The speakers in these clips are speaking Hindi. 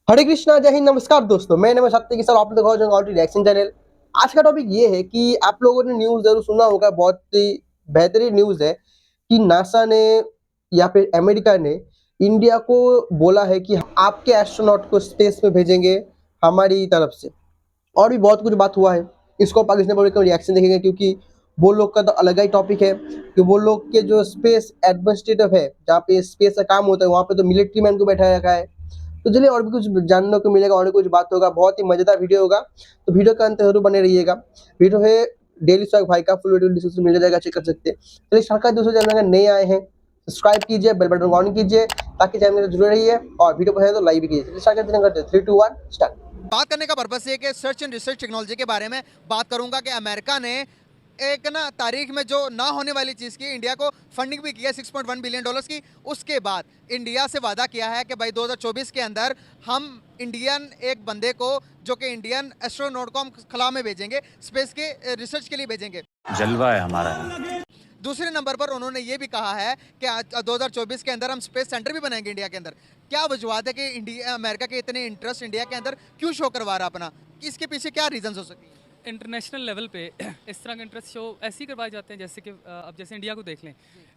हरे कृष्णा, जय हिंद, नमस्कार दोस्तों। मैं नमः सत्य के साथ आप लोग रिएक्शन चैनल। आज का टॉपिक ये है कि आप लोगों ने न्यूज़ ज़रूर सुना होगा, बहुत ही बेहतरीन न्यूज़ है कि नासा ने या फिर अमेरिका ने इंडिया को बोला है कि आपके एस्ट्रोनॉट को स्पेस में भेजेंगे हमारी तरफ से। और भी बहुत कुछ बात हुआ है, इसको पाकिस्तान पब्लिक का रिएक्शन देखेंगे क्योंकि वो लोग का तो अलग ही टॉपिक है कि वो लोग के जो स्पेस एडमिनिस्ट्रेटिव है, जहाँ पे स्पेस का काम होता है, वहाँ पे तो मिलिट्री मैन को बैठाया रखा है। तो चलिए और भी कुछ जानने को मिलेगा और भी कुछ बात होगा, बहुत ही मजेदार वीडियो होगा। तो वीडियो का अंत जरूर बने रहिएगा। वीडियो है डेली स्वैग भाई का, फुल वीडियो डिस्क्रिप्शन मिल जाएगा, चेक कर सकते हैं। चलिए सरकार दोस्तों, चैनल अगर नए आए हैं सब्सक्राइब कीजिए, बेल बटन ऑन कीजिए ताकि चैनल में जुड़े रहिए और वीडियो पसंद है तो लाइक भी कीजिए। चलिए स्टार्ट करते हैं। 3 2 1 स्टार्ट। बात करने का पर्पस ये कि सर्च एंड रिसर्च टेक्नोलॉजी के बारे में बात करूंगा कि अमेरिका ने एक ना तारीख में जो ना होने वाली चीज़ की इंडिया को फंडिंग भी किया 6.1 बिलियन डॉलर्स की। उसके बाद इंडिया से वादा किया है कि भाई 2024 के अंदर हम इंडियन एक बंदे को जो कि इंडियन एस्ट्रोनॉट को हम खला में भेजेंगे, स्पेस के रिसर्च के लिए भेजेंगे। जलवा है हमारा। दूसरे नंबर पर उन्होंने ये भी कहा है कि 2024 के अंदर हम स्पेस सेंटर भी बनाएंगे इंडिया के अंदर। क्या वजूहत है कि इंडिया अमेरिका के इतने इंटरेस्ट इंडिया के अंदर क्यों शो करवा रहा अपना, इसके पीछे क्या रीजंस हो सकती है? इंटरनेशनल लेवल पे इस तरह के इंटरेस्ट शो ऐसे ही करवाए जाते हैं जैसे कि अब जैसे इंडिया को देख लें।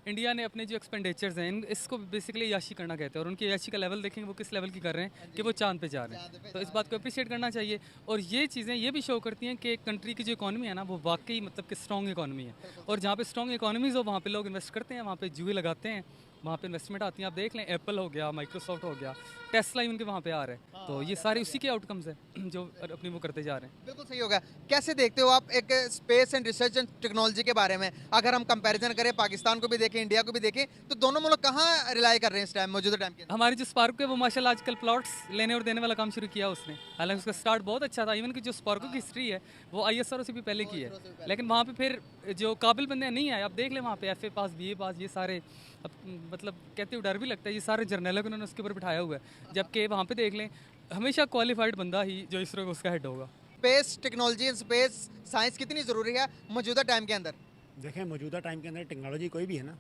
इंडिया ने अपने जो एक्सपेंडिचर्स हैं इसको बेसिकली याशी करना कहते हैं, और उनकी याशी का लेवल देखेंगे वो किस लेवल की कर रहे हैं कि वो चांद पे जा रहे हैं। तो इस बात को अप्रिशिएट करना चाहिए। और ये चीज़ें ये भी शो करती हैं कि एक कंट्री की जो इकॉनमी है ना वो वाकई मतलब कि स्ट्रॉन्ग इकॉनमी है। और जहाँ पे स्ट्रॉन्ग इकॉनमीज़ हो वहाँ पे लोग इन्वेस्ट करते हैं, वहाँ पे जुए लगाते हैं, वहाँ पे इन्वेस्टमेंट आती है। आप देख लें एप्पल हो गया, माइक्रोसॉफ्ट हो गया, टेस्ला इवन के वहाँ पे आ रहे हैं। तो ये सारे उसी के आउटकम्स हैं जो अपनी वो करते जा रहे हैं। बिल्कुल सही होगा। कैसे देखते हो आप एक space and research and technology के बारे में? अगर हम कंपैरिजन करें, पाकिस्तान को भी देखें, इंडिया को भी देखें, तो दोनों मुल्क कहाँ रिलाई कर रहे हैं इस टाइम, मौजूदा टाइम के अंदर? हमारी जो स्पार्क है वो माशाल्लाह आजकल प्लॉट्स लेने और देने वाला काम शुरू किया उसने। हालांकि उसका स्टार्ट बहुत अच्छा था। इवन कि जो स्पार्को की हिस्ट्री है वो ISRO से भी पहले की है, लेकिन वहाँ पे फिर जो काबिल बंदे नहीं आए। आप देख लें वहाँ पे FA पास, BA पास, ये सारे अब मतलब कहते हुए डर भी लगता है, ये सारे जर्नलों को उन्होंने उसके ऊपर बिठाया हुआ है। जबकि वहाँ पे देख लें हमेशा क्वालिफाइड बंदा ही जो ISRO का उसका हेड होगा। Space technology and space science कितनी ज़रूरी है मौजूदा टाइम के अंदर? देखें, मौजूदा टाइम के अंदर टेक्नोलॉजी कोई भी है ना,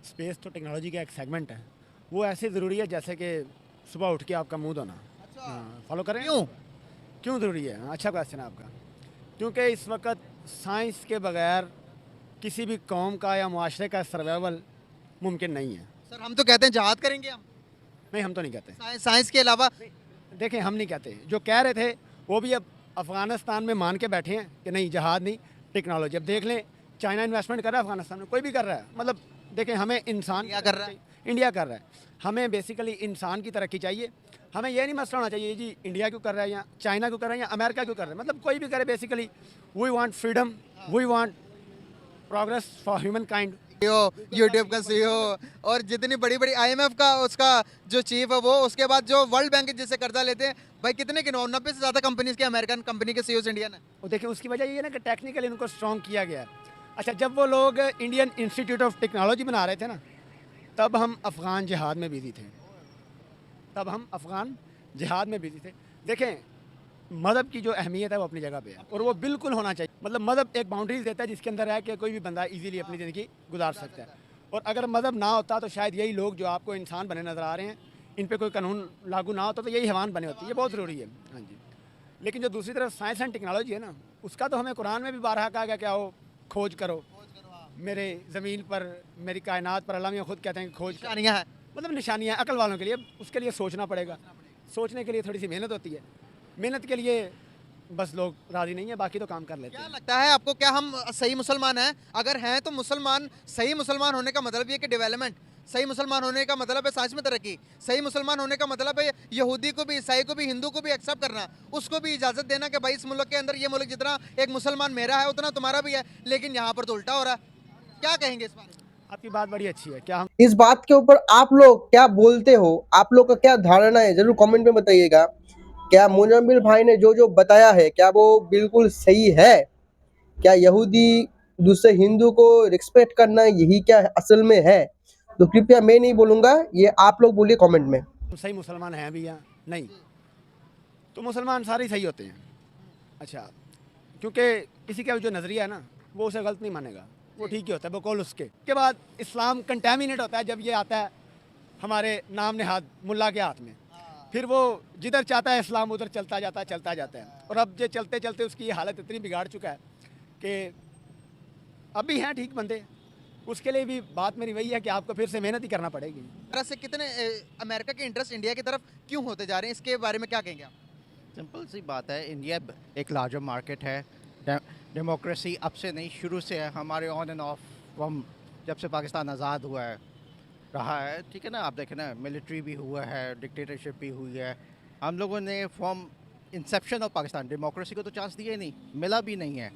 स्पेस तो टेक्नोलॉजी का एक सेगमेंट है। वो ऐसे ज़रूरी है जैसे कि सुबह उठ के आपका मुंह धोना। फॉलो करें क्यों ज़रूरी है? अच्छा क्वेश्चन है आपका। क्योंकि इस वक्त साइंस के बगैर किसी भी कौम का या मुआशरे का सर्वाइवल मुमकिन नहीं है। सर हम तो कहते हैं जहाद करेंगे हम। नहीं, हम तो नहीं कहते। साइंस के अलावा देखें, हम नहीं कहते। जो कह रहे थे वो भी अब अफ़गानिस्तान में मान के बैठे हैं कि नहीं, जहाद नहीं, टेक्नोलॉजी। अब देख लें, चाइना इन्वेस्टमेंट कर रहा है अफगानिस्तान में, कोई भी कर रहा है। मतलब देखें, हमें इंसान क्या कर रहा है? इंडिया कर रहा है। हमें बेसिकली इंसान की तरक्की चाहिए। हमें ये नहीं मसला होना चाहिए जी इंडिया क्यों कर रहा है या चाइना क्यों कर रहा है या अमेरिका क्यों कर रहा है। मतलब कोई भी करे, basically we want freedom, we want progress for humankind. YouTube का CEO और जितनी बड़ी बड़ी IMF का उसका जो चीफ है वो, उसके बाद जो वर्ल्ड बैंक जिससे कर्जा लेते हैं, भाई कितने के 90 से ज़्यादा कंपनीज के, अमेरिकन कंपनी के CEOs इंडियन है। और देखिए, उसकी वजह ये है ना कि टेक्निकली उनको स्ट्रॉन्ग किया गया है। अच्छा, जब वो लोग इंडियन इंस्टीट्यूट ऑफ टेक्नोलॉजी बना रहे थे ना, तब हम अफ़गान जिहाद में बिजी थे। देखें, मज़हब की जो अहमियत है वो अपनी जगह पे है और वो बिल्कुल होना चाहिए। मतलब मज़हब एक बाउंड्रीज देता है जिसके अंदर है कि कोई भी बंदा इजीली अपनी ज़िंदगी गुजार सकता है। और अगर मज़हब ना होता तो शायद यही लोग जो आपको इंसान बने नज़र आ रहे हैं, इन पे कोई कानून लागू ना होता तो यही हैवान बने होते। ये बहुत ज़रूरी है। हाँ जी। लेकिन जो दूसरी तरफ साइंस एंड टेक्नोलॉजी है ना, उसका तो हमें कुरान में भी बारहा कहा गया, क्या हो, खोज करो मेरे ज़मीन पर, मेरी कायनात पर। अल्लाह मियां खुद कहते हैं कि खोज निशानियाँ हैं। मतलब निशानियाँ अकल वालों के लिए। उसके लिए सोचना पड़ेगा। सोचने के लिए थोड़ी सी मेहनत होती है। मेहनत के लिए बस लोग राज़ी नहीं है, बाकी तो काम कर लेते क्या हैं। लगता है आपको, क्या हम सही मुसलमान हैं? अगर हैं तो मुसलमान, सही मुसलमान होने का मतलब ये कि डेवलपमेंट, सही मुसलमान होने का मतलब है साइंस में तरक्की, सही मुसलमान होने का मतलब है यहूदी को भी, ईसाई को भी, हिंदू को भी एक्सेप्ट करना, उसको भी इजाज़त देना कि भाई इस मुल्क के अंदर, ये मुल्क जितना एक मुसलमान मेरा है उतना तुम्हारा भी है। लेकिन यहाँ पर तो उल्टा हो रहा है। क्या कहेंगे इस बारे में? आपकी बात बड़ी अच्छी है। क्या हम इस बात के ऊपर आप लोग क्या बोलते हो? आप लोग का क्या धारणा है, जरूर कमेंट में बताइएगा। क्या मुजम्मिल भाई ने जो जो बताया है क्या वो बिल्कुल सही है? क्या यहूदी दूसरे हिंदू को रिस्पेक्ट करना यही क्या असल में है? तो कृपया मैं नहीं बोलूंगा, ये आप लोग बोलिए कमेंट में। सही मुसलमान हैं भी या नहीं? तो मुसलमान सारे ही सही होते हैं। अच्छा, क्योंकि किसी का जो नज़रिया है ना, वो उसे गलत नहीं मानेगा, वो ठीक ही होता है बकौल उसके। के बाद इस्लाम कंटेमिनेट होता है जब ये आता है हमारे नाम नेहाद मुल्ला के हाथ में। फिर वो जिधर चाहता है इस्लाम उधर चलता जाता है। और अब जो चलते चलते उसकी ये हालत इतनी बिगाड़ चुका है कि अभी हैं ठीक बंदे, उसके लिए भी बात मेरी वही है कि आपको फिर से मेहनत ही करना पड़ेगी। तरह से कितने अमेरिका के इंटरेस्ट इंडिया की तरफ क्यों होते जा रहे हैं, इसके बारे में क्या कहेंगे आप? सिंपल सी बात है, इंडिया एक लार्जर मार्केट है। डेमोक्रेसी अब से नहीं, शुरू से है हमारे, ऑन एंड ऑफ फ्रॉम जब से पाकिस्तान आज़ाद हुआ है रहा है। ठीक है ना, आप देखें ना, मिलिट्री भी हुआ है, डिक्टेटरशिप भी हुई है। हम लोगों ने from Inception of Pakistan democracy को तो चांस दिया ही नहीं, मिला भी नहीं है।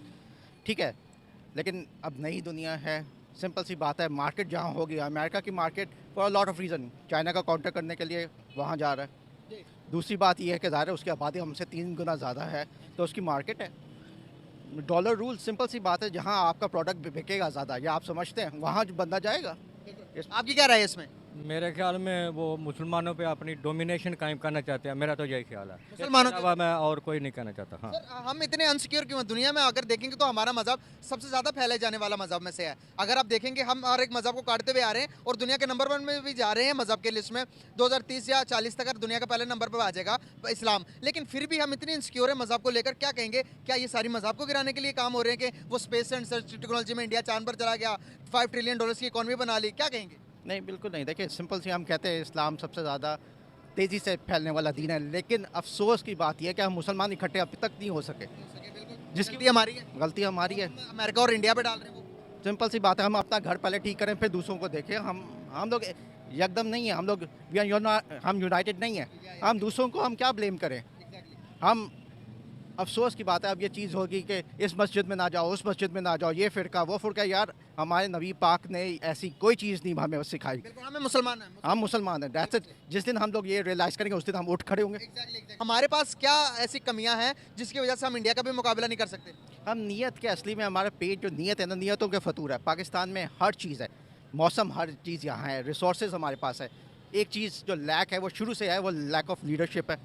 ठीक है, लेकिन अब नई दुनिया है। सिंपल सी बात है, मार्केट जहाँ होगी, अमेरिका की market for a lot of reason, China का काउंटर करने के लिए वहाँ जा रहा है। दूसरी बात यह है कि ज़ाहिर है उसकी आबादी हमसे 3 गुना ज़्यादा है, तो उसकी मार्केट है। डॉलर रूल, सिंपल सी बात है, जहाँ आपका प्रोडक्ट बिकेगा ज़्यादा या आप समझते हैं वहाँ जो बंदा जाएगा। आपकी क्या राय है इसमें? मेरे ख्याल में वो मुसलमानों पे अपनी डोमिनेशन कायम करना चाहते हैं, मेरा तो यही ख्याल है। मुसलमानों इसके अलावा मैं और कोई नहीं कहना चाहता। हाँ, सर, हम इतने अनसिक्योर क्यों हैं? दुनिया में अगर देखेंगे तो हमारा मजहब सबसे ज़्यादा फैलाए जाने वाला मजहब में से है। अगर आप देखेंगे हम हर एक मजहब को काटते हुए आ रहे हैं और दुनिया के नंबर 1 में भी जा रहे हैं मजहब के लिस्ट में। 2030 या 40 तक दुनिया का पहले नंबर पर आ जाएगा इस्लाम। लेकिन फिर भी हम इतने इनसिक्योर हैं मजहब को लेकर, क्या कहेंगे? क्या ये सारी मजहब को गिराने के लिए काम हो रहे हैं कि वो स्पेस एंड रिसर्च टेक्नोलॉजी में इंडिया चांद पर चला गया, $5 ट्रिलियन की इकॉनमी बना ली? क्या कहेंगे? नहीं, बिल्कुल नहीं। देखिए, सिंपल सी हम कहते हैं इस्लाम सबसे ज़्यादा तेज़ी से फैलने वाला दीन है, लेकिन अफसोस की बात यह है कि हम मुसलमान इकट्ठे अब तक नहीं हो सके, जिसकी भी हमारी है, गलती हमारी है। अमेरिका और इंडिया पे डाल रहे हैं वो। सिंपल सी बात है, हम अपना घर पहले ठीक करें फिर दूसरों को देखें। हम लोग एकदम नहीं है, हम लोग हम यूनाइटेड नहीं है। हम दूसरों को हम क्या ब्लेम करें? हम अफसोस की बात है अब ये चीज़ होगी कि इस मस्जिद में ना जाओ, उस मस्जिद में ना जाओ, ये फ़िरका वो फ़िरका। यार, हमारे नबी पाक ने ऐसी कोई चीज़ नहीं हमें सिखाई। बिल्कुल, हमें मुसलमान हैं। हम मुसलमान हैं, दैट्स इट। जिस दिन हम लोग ये रियलाइज़ करेंगे उस दिन हम उठ खड़े होंगे। हमारे पास क्या ऐसी कमियां हैं जिसकी वजह से हम इंडिया का भी मुकाबला नहीं कर सकते? हम नीयत के, असली में हमारा पेट जो नीयत है ना, नीयतों के फतूर है। पाकिस्तान में हर चीज़ है, मौसम, हर चीज़ यहाँ है, रिसोर्सेज हमारे पास है। एक चीज़ जो लैक है वो शुरू से है, वो लैक ऑफ लीडरशिप है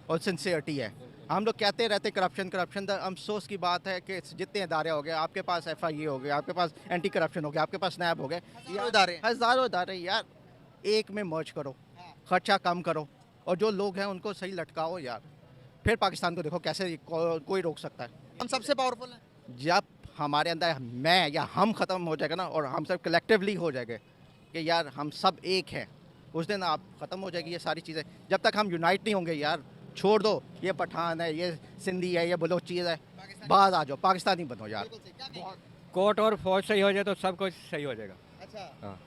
और सिंसियरिटी है। हम लोग कहते रहते करप्शन करप्शन। अफसोस की बात है कि जितने इदारे हो गए, आपके पास FIA हो गया, आपके पास एंटी करप्शन हो गया, आपके पास नैब हो गए, हज़ारों इदारे। यार, एक में मर्ज करो, खर्चा कम करो और जो लोग हैं उनको सही लटकाओ यार। फिर पाकिस्तान को देखो कैसे कोई रोक सकता है। हम सबसे पावरफुल हैं। जब हमारे अंदर मैं या हम ख़त्म हो जाएगा ना, और हम सब कलेक्टिवली हो जाएंगे कि यार हम सब एक हैं, उस दिन आप ख़त्म हो जाएगी ये सारी चीज़ें। जब तक हम यूनाइट नहीं होंगे यार, छोड़ दो ये पठान है, ये सिंधी है, ये बलोची है, बाहर आ जाओ, पाकिस्तानी बनो यार। कोर्ट और फौज सही हो जाए तो सब कुछ सही हो जाएगा। अच्छा, हाँ,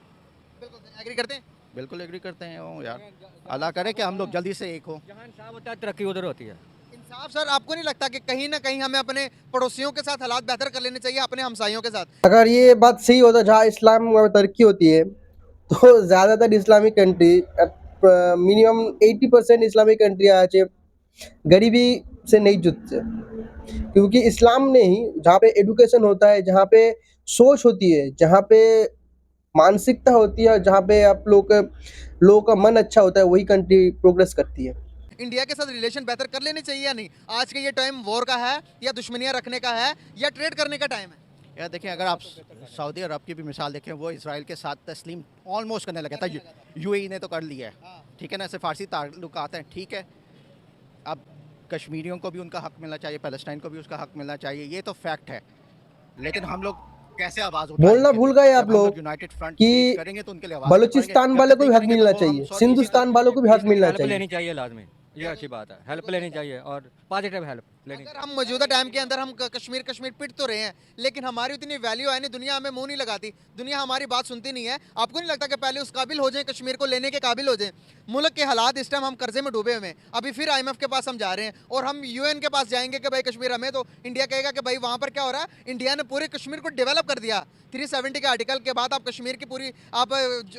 बिल्कुल एग्री करते हैं। बिल्कुल एग्री करते हैं वो यार। अल्लाह करे कि हम लोग जल्दी से एक हो। जहाँ इंसाफ होता है तरक्की उधर होती है। इंसाफ सर, आपको नहीं लगता कि कहीं ना कहीं हमें अपने पड़ोसियों के साथ हालात बेहतर कर लेने चाहिए, अपने हमसाइयों के साथ? अगर ये बात सही होता, जहाँ इस्लाम में तरक्की होती है तो ज़्यादातर Islamic country, minimum 80% Islamic country आज गरीबी से नहीं जूझते, क्योंकि इस्लाम ने ही, जहाँ पे एजुकेशन होता है, जहाँ पे सोच होती है, जहाँ पे मानसिकता होती है, जहाँ पे आप लोगों का मन अच्छा होता है, वही कंट्री प्रोग्रेस करती है। इंडिया के साथ रिलेशन बेहतर कर लेने चाहिए या नहीं? आज के ये टाइम वॉर का है या दुश्मनियां रखने का है या ट्रेड करने का टाइम है? यार देखिए, अगर आप सऊदी अरब की भी मिसाल देखें, वो इसराइल के साथ तस्लीम ऑलमोस्ट करने लगा था। UAE ने तो कर लिया है, ठीक है ना, सिफारसी ताल्लुकात हैं, ठीक है। अब कश्मीरियों को भी उनका हक मिलना चाहिए, पैलेस्टाइन को भी उसका हक मिलना चाहिए, ये तो फैक्ट है। लेकिन हम लोग कैसे आवाज़ उठाएंगे? बोलना भूल गए आप लोग यूनाइटेड फ्रंट कि करेंगे तो उनके लिए आवाज़ बलूचिस्तान उठाएंगे। वाले को भी हक करेंगे मिलना तो वो हम चाहिए, सॉरी हिंदुस्तान वालों को भी हक मिलना हेल्प चाहिए। लेनी चाहिए लाजमी, ये अच्छी बात है। हेल्प लेनी चाहिए और पॉजिटिव हेल्प लेनी अगर हम मौजूदा टाइम के अंदर हम कश्मीर कश्मीर पिट तो रहे हैं, लेकिन हमारी उतनी वैल्यू है नहीं, दुनिया हमें मुंह नहीं लगाती, दुनिया हमारी बात सुनती नहीं है। आपको नहीं लगता कि पहले उस काबिल हो जाए, कश्मीर को लेने के काबिल हो जाए? मुल्क के हालात इस टाइम, हम कर्जे में डूबे हुए हैं। अभी फिर IMF के पास हम जा रहे हैं और हम UN के पास जाएंगे कि भाई कश्मीर हमें, तो इंडिया कहेगा कि भाई वहाँ पर क्या हो रहा है? इंडिया ने पूरे कश्मीर को डेवलप कर दिया। 370 के आर्टिकल के बाद आप कश्मीर की पूरी आप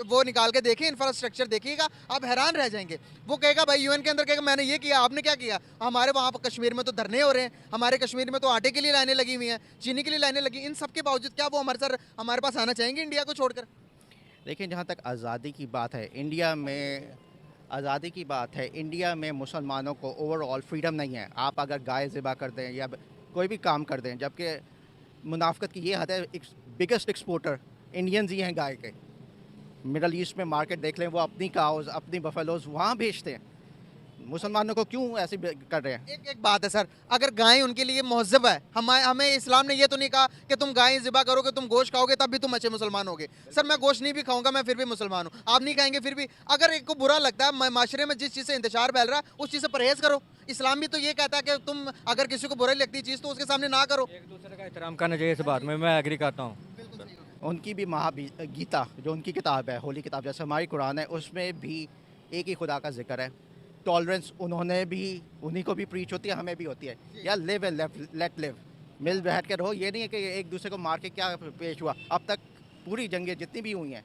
वो निकाल के देखिए, इंफ्रास्ट्रक्चर देखिएगा, आप हैरान रह जाएंगे। वो कहेगा भाई UN के अंदर कहेगा मैंने ये किया, आपने क्या किया? हमारे वहाँ पर कश्मीर में तो धरने हो रहे हैं, हमारे कश्मीर में तो आटे के लिए लाइनें लगी हुई हैं, चीनी के लिए लाइनें लगी। इन सब के बावजूद क्या वो हमारे पास आना चाहेंगे इंडिया को छोड़कर? देखिए, जहाँ तक आज़ादी की बात है, इंडिया में आज़ादी की बात है, इंडिया में मुसलमानों को ओवरऑल फ्रीडम नहीं है। आप अगर गाय ज़िबा कर दें या कोई भी काम कर दें, जबकि मुनाफ़कत की ये हद है, बिगेस्ट एक्सपोर्टर इंडियंस ही हैं गाय के। मिडल ईस्ट में मार्केट देख लें, वो अपनी काउज़, अपनी बफेलोज़ वहाँ बेचते हैं। मुसलमानों को क्यों ऐसे कर रहे हैं? एक एक बात है सर, अगर गाय उनके लिए महज़ब है, हमें इस्लाम ने ये तो नहीं कहा कि तुम गाय ज़िबा करोगे, तुम गोश्त खाओगे तब भी तुम अच्छे मुसलमान होगे। सर मैं गोश्त नहीं भी खाऊंगा, मैं फिर भी मुसलमान हूँ, आप नहीं खाएंगे फिर भी। अगर एक को बुरा लगता है माशरे में जिस चीज़ से इंतशार फैल रहा है उस चीज़ से परहेज़ करो। इस्लाम भी तो ये कहता है कि तुम अगर किसी को बुरी लगती चीज़ तो उसके सामने ना करो। एक दूसरे का एहतराम करना चाहिए, इस बात में मैं एग्री करता हूँ। उनकी भी गीता जो उनकी किताब है, होली किताब जैसे हमारी कुरान है, उसमें भी एक ही खुदा का जिक्र है। टॉलरेंस उन्होंने भी, उन्हीं को भी प्रीच होती है, हमें भी होती है। या लिव एंड लेट लिव, मिल बैठ के रहो। ये नहीं है कि एक दूसरे को मार के क्या पेश हुआ। अब तक पूरी जंगें जितनी भी हुई हैं,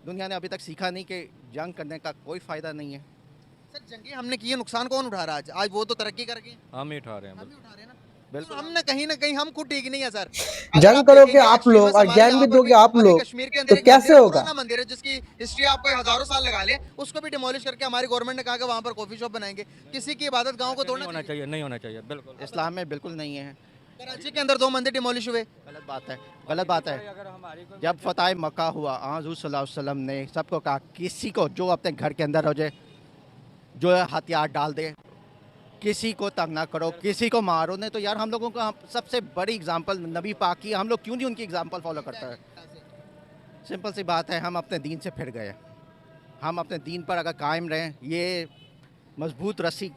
दुनिया ने अभी तक सीखा नहीं कि जंग करने का कोई फ़ायदा नहीं है। सर जंगे हमने किए, नुकसान कौन उठा रहा है आज? वो तो तरक्की कर गए, हम ही उठा रहे हैं हम बस। भी उठा रहे हैं ना। बिल्कुल। तो हमने कहीं ना कहीं हम खुद ठीक नहीं है सर। जंग करोगे आप लोग और ज्ञान भी दोगे आप लोग, कश्मीर के तो अंदर एक कैसे मंदिर है, होगा? पुराना मंदिर है जिसकी हिस्ट्री आपको हजारों साल लगा ले, उसको भी डिमोलिश करके हमारी गवर्नमेंट ने कहा कि वहाँ पर कॉफी शॉप बनाएंगे। किसी की इबादत गाँव को नहीं तोड़ना होना चाहिए। चाहिए, नहीं होना चाहिए, बिल्कुल। इस्लाम में बिल्कुल नहीं है। कराची के अंदर 2 मंदिर डिमोलिश हुए। गलत बात है, गलत बात है। अगर हमारी कोई जब फतेह मक्का हुआ, हुज़ूर सल्लल्लाहु अलैहि वसल्लम ने सबको कहा किसी को जो अपने घर के अंदर हो जाए, जो है हथियार डाल दे, किसी को तंग ना करो, किसी को मारो नहीं। तो यार हम लोगों का सबसे बड़ी एग्जांपल नबी पाक की, हम लोग क्यों नहीं उनकी एग्जांपल फॉलो करते हैं? सिंपल सी बात है, हम अपने दीन से फिर गए। हम अपने दीन पर अगर कायम रहें, ये मजबूत रस्सी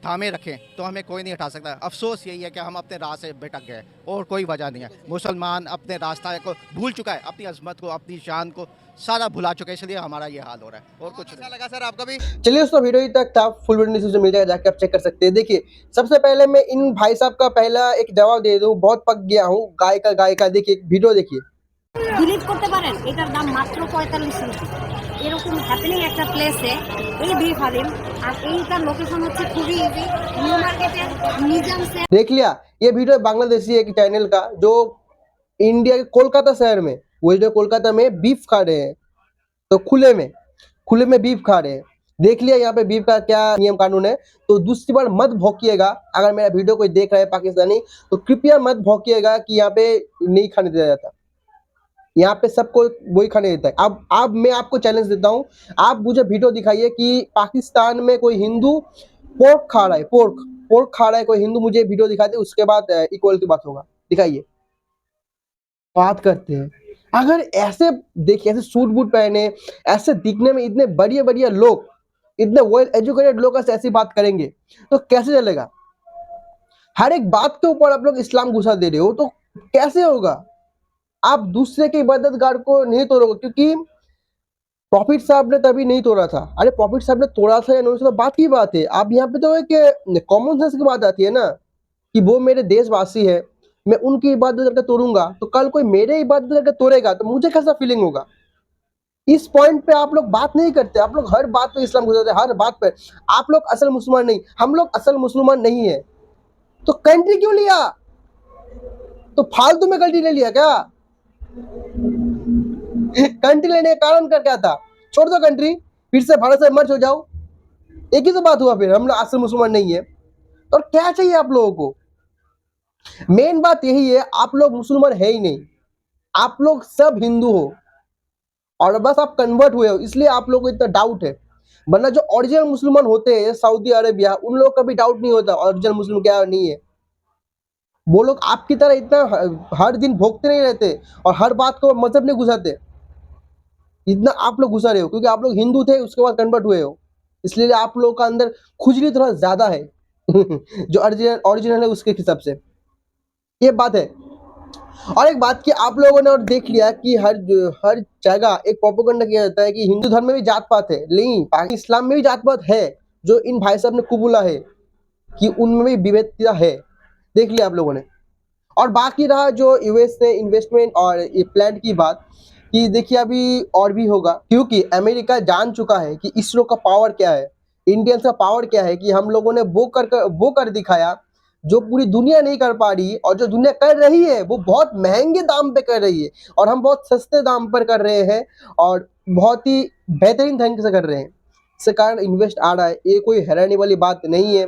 थामे रखें, तो हमें कोई नहीं हटा सकता। अफसोस यही है कि हम अपने राह से भटक गए और कोई वजह नहीं है। मुसलमान अपने रास्ता को भूल चुका है, अपनी अजमत को, अपनी शान को सारा भुला चुका है, इसलिए हमारा ये हाल हो रहा है और कुछ अच्छा नहीं। लगा सर आपका भी। चलिए दोस्तों, वीडियो तक था, फुल वीडियो न्यूज़ मिल जाएगा, जाके आप चेक कर सकते हैं। देखिए, सबसे पहले मैं इन भाई साहब का पहला एक जवाब दे दूं, बहुत पक गया हूं गाय का। देखिए वीडियो देखिए। ডিলিট করতে পারেন, এটার দাম মাত্র 45 রুপি। এরকম হ্যাপেনিং একটা প্লেসে এই বিফ হালিম, আর এইটার লোকেশন হচ্ছে খুবই ইজি, নিউ মার্কেটে নিজাম से। देख लिया, ये वीडियो बांग्लादेशी एक चैनल का जो इंडिया के कोलकाता शहर में, वो जो कोलकाता में बीफ खा रहे हैं, तो खुले में बीफ खा रहे हैं। देख लिया यहाँ पे बीफ का क्या नियम कानून है। तो दूसरी बार मत भौंकिएगा, अगर मेरा वीडियो कोई देख रहा है पाकिस्तानी, तो कृपया मत भौंकिएगा कि यहाँ पे नहीं खाने दिया जाता। यहाँ पे सबको वही खाने देता है। अब मैं आपको चैलेंज देता हूँ, आप मुझे वीडियो दिखाइए कि पाकिस्तान में कोई हिंदू पोर्क खा रहा है, पोर्क खा रहा है कोई हिंदू, मुझे वीडियो दिखा दे, उसके बाद इक्वल की बात होगा। दिखाइए। बात करते हैं, अगर ऐसे देखिए, ऐसे सूट बूट पहने, ऐसे दिखने में इतने बढ़िया बढ़िया लोग, इतने वेल एजुकेटेड लोग ऐसे ऐसी बात करेंगे तो कैसे चलेगा? हर एक बात के ऊपर आप लोग इस्लाम घुसा दे रहे हो, तो कैसे होगा? आप दूसरे के इबादतगार को नहीं तोड़ोगे, क्योंकि प्रॉफिट साहब ने तभी नहीं तोड़ा था। अरे प्रॉफिट साहब ने तोड़ा था या नहीं, तो बात की बात है। आप यहाँ पे तो एक कॉमन सेंस की बात आती है ना, कि वो मेरे देशवासी है, मैं उनकी इबादत करके तोड़ूंगा, तो कल कोई मेरे इबादत करके तोड़ेगा तो मुझे कैसा फीलिंग होगा? इस पॉइंट पे आप लोग बात नहीं करते, आप लोग हर बात पे इस्लाम घुसाते हैं, हर बात पे। आप लोग असल मुसलमान नहीं, हम लोग असल मुसलमान नहीं है, तो कंट्री क्यों लिया? तो फालतू में कंट्री ले लिया क्या? कंट्री लेने का कारण क्या था? छोड़ दो कंट्री, फिर से भारत से मर्ज हो जाओ, एक ही तो बात हुआ। फिर हम लोग असल मुसलमान नहीं है, और क्या चाहिए आप लोगों को? मेन बात यही है, आप लोग मुसलमान है ही नहीं, आप लोग सब हिंदू हो, और बस आप कन्वर्ट हुए हो, इसलिए आप लोगों को इतना डाउट है। वरना जो ओरिजिनल मुसलमान होते हैं सऊदी अरेबिया, उन लोगों का भी डाउट नहीं होता ओरिजिनल मुस्लिम क्या नहीं है। वो लोग आपकी तरह इतना हर दिन भोगते नहीं रहते, और हर बात को मजहब नहीं घुसाते, इतना आप लोग घुसा रहे हो क्योंकि आप लोग हिंदू थे, उसके बाद कन्वर्ट हुए हो, इसलिए आप लोगों का अंदर खुजली थोड़ा ज्यादा है जो ओरिजिनल है उसके हिसाब से, ये बात है। और एक बात कि आप लोगों ने और देख लिया कि हर जगह एक प्रोपेगेंडा किया जाता है कि हिंदू धर्म में भी जात पात है। नहीं, इस्लाम में भी जात पात है, जो इन भाई साहब ने कुबूला है कि उनमें भी विविधता है। देख लिया आप लोगों ने। और बाकी रहा जो यूएस ने इन्वेस्टमेंट और ये प्लान की बात, कि देखिए अभी और भी होगा, क्योंकि अमेरिका जान चुका है कि इसरो का पावर क्या है, इंडियंस का पावर क्या है, कि हम लोगों ने वो कर दिखाया जो पूरी दुनिया नहीं कर पा रही, और जो दुनिया कर रही है वो बहुत महंगे दाम पे कर रही है, और हम बहुत सस्ते दाम पर कर रहे हैं और बहुत ही बेहतरीन ढंग से कर रहे हैं। इसके कारण इन्वेस्ट आ रहा है, ये कोई हैरानी वाली बात नहीं है।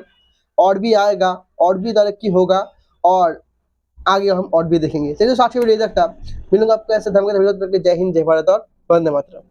और भी आएगा, और भी तरक्की होगा, और आगे हम और भी देखेंगे। चलिए साथ ही वीडियो तक था, मिलूंगा आपको ऐसे धमके वीडियो। जय हिंद, जय भारत और वंदे मातरम।